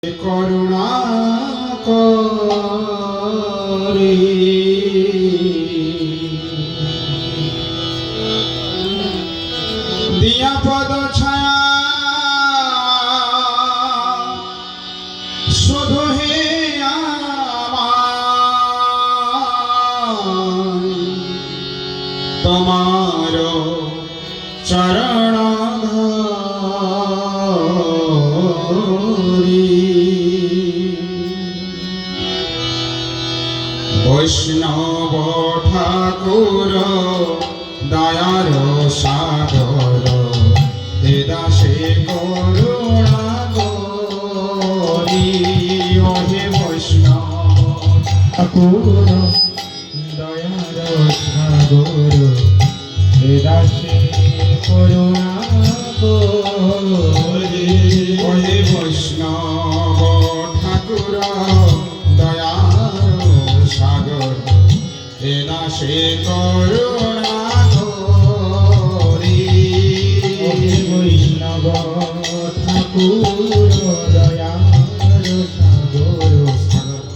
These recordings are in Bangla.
করুণা করে দিয়া পদ ছায়া শুধু হে তোমার চরণ বৈষ্ণব ঠাকুর দয়ার সাগর হে দাসে করুণা করি হে বৈষ্ণব ঠাকুর দয়ার সাগর হে দাসে করুণা করি হে বৈষ্ণব ঠাকুর সাগর হে দাসে করুণা করি বৈষ্ণব ঠাকুর দয়ার সাগর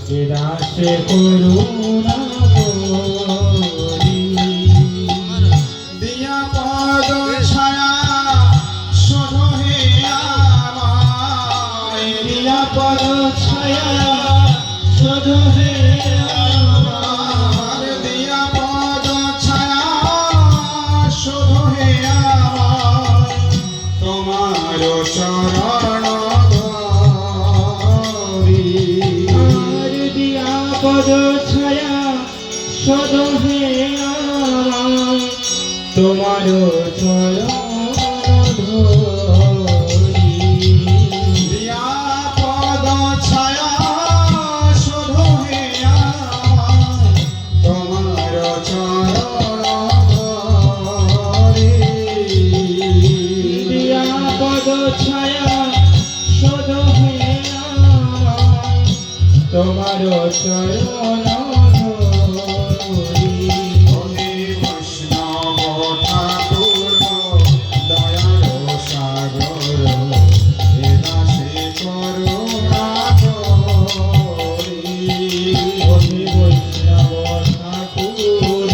হে দাসে করুণা করি দিয়া পদ ছায়া শুধু হে আমায় দিয়া পদ ছায়া শুধু হে চরণ গরি আর দিয়া পদ ছায়া শুধু হে তোমার চরণ ধরি দিয়া পদ ছায়া শুধু হে তোমার চরণ গরি দিয়া পদ ছায়া শুধু হে তোমার চরণ ধরি হে বৈষ্ণব ঠাকুর দয়ার সাগর হে দাসে করুণা করি হে বৈষ্ণব ঠাকুর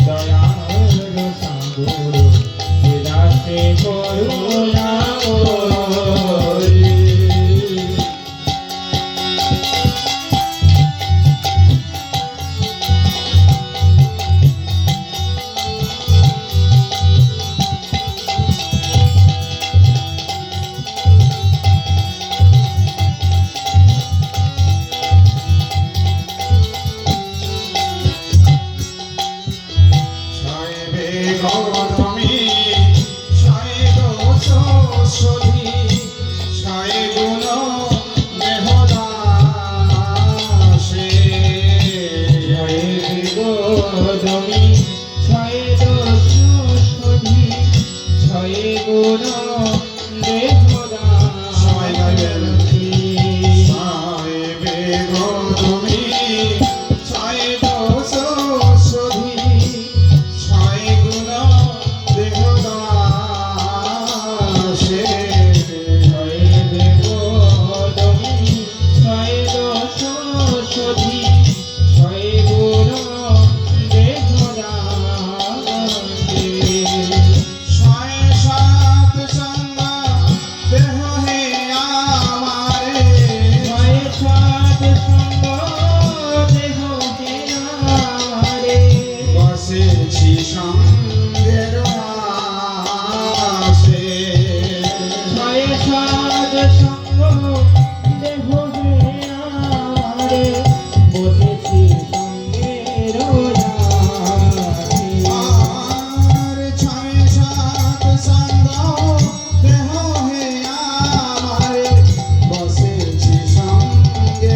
দয়ার সাগর হে দাসে করুণা করি গৌতমী সাই দোষ শোধি সাই গুণ দেহদাসে গৌতমী সাই দোষ শোধি সাই গুণ দেহদাসে গৌতমী সাই দোষ শোধি সঙ্গের আসে ছয় সাত সঙ্গ দেহ রে বসেছি সঙ্গের আর ছয় সাত সঙ্গ দেহ হে আমারে বসেছি সঙ্গে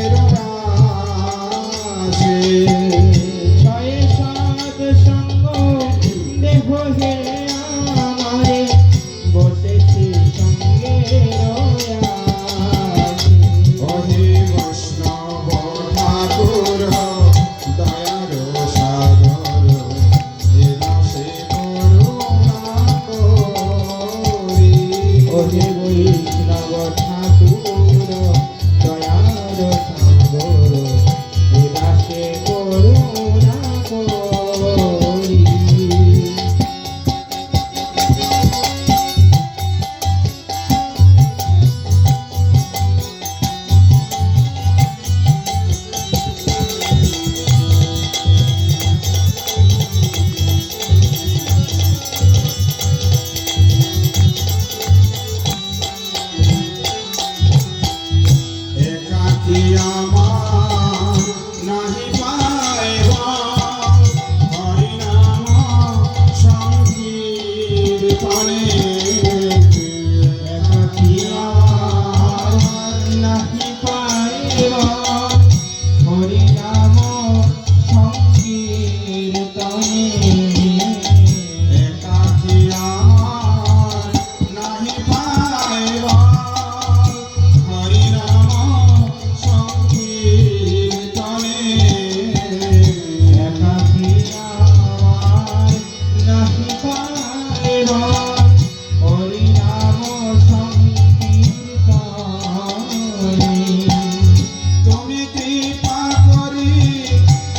তুমি কৃপা করি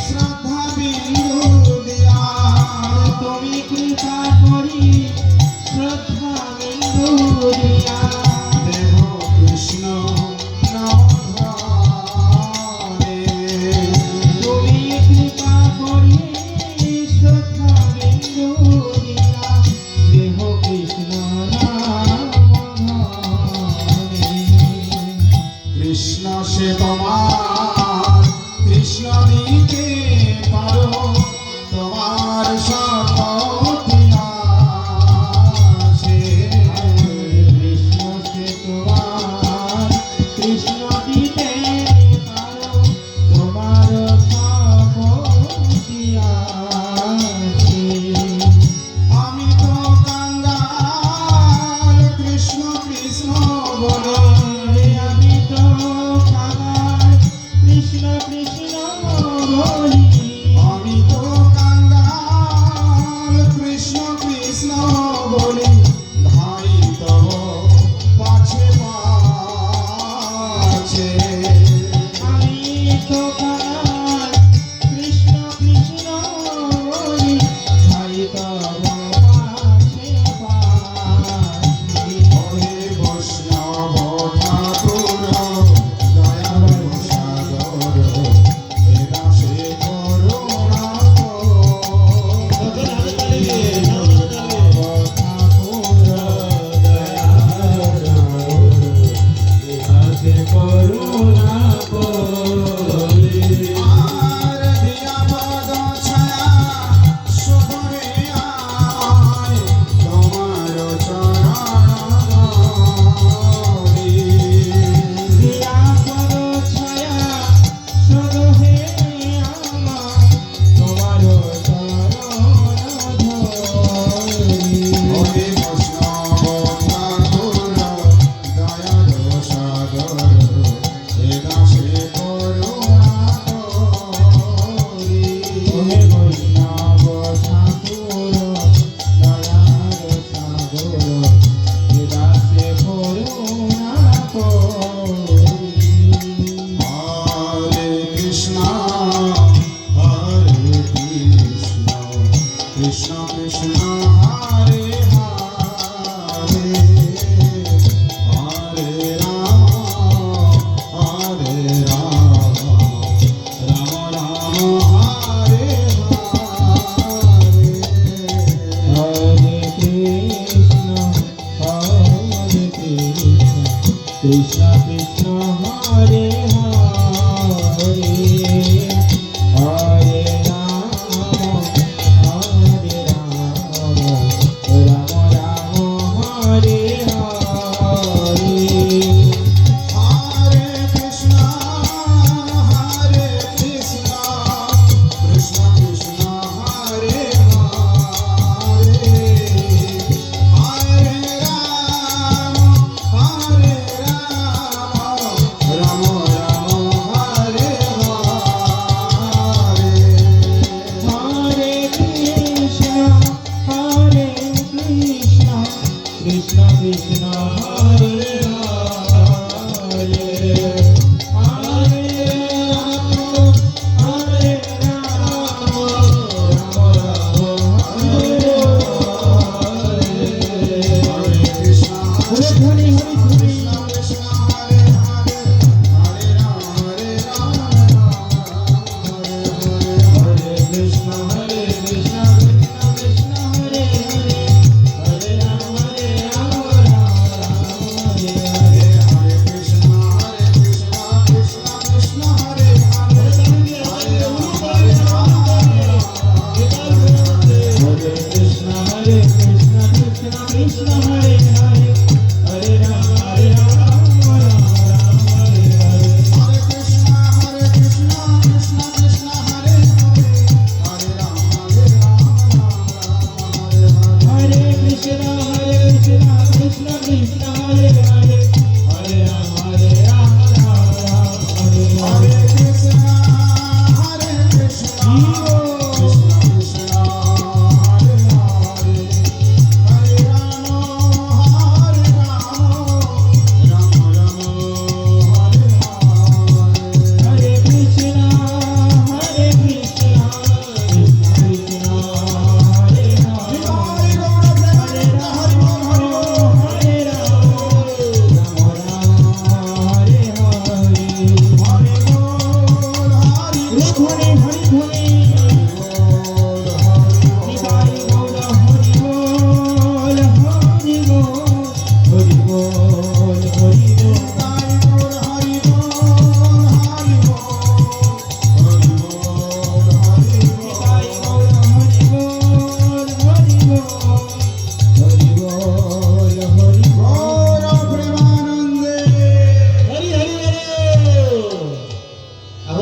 শ্রদ্ধা বিন্দু দিয়া তুমি কৃপা করি শ্রদ্ধা বিন্দু দিয়া দেহ কৃষ্ণ নাম ধ্যানে। তুমি কৃপা করি শ্রদ্ধা বিন্দু দিয়া দেহ কৃষ্ণ নাম ধ্যানে। কৃষ্ণ সে তোমার কৃষ্ণ দিতে পারো তোমার শপথি আছে। কৃষ্ণ সে তোমার কৃষ্ণ দিতে পারো তোমার শপথি আছে। আমি তো কাঙ্গাল কৃষ্ণ কৃষ্ণ বলে আমি তো কাঙাল কৃষ্ণ কৃষ্ণ বলি। আমি তো কাঙ্গাল কৃষ্ণ কৃষ্ণ বলি ধাই তব পাছে পাছে। আমি তো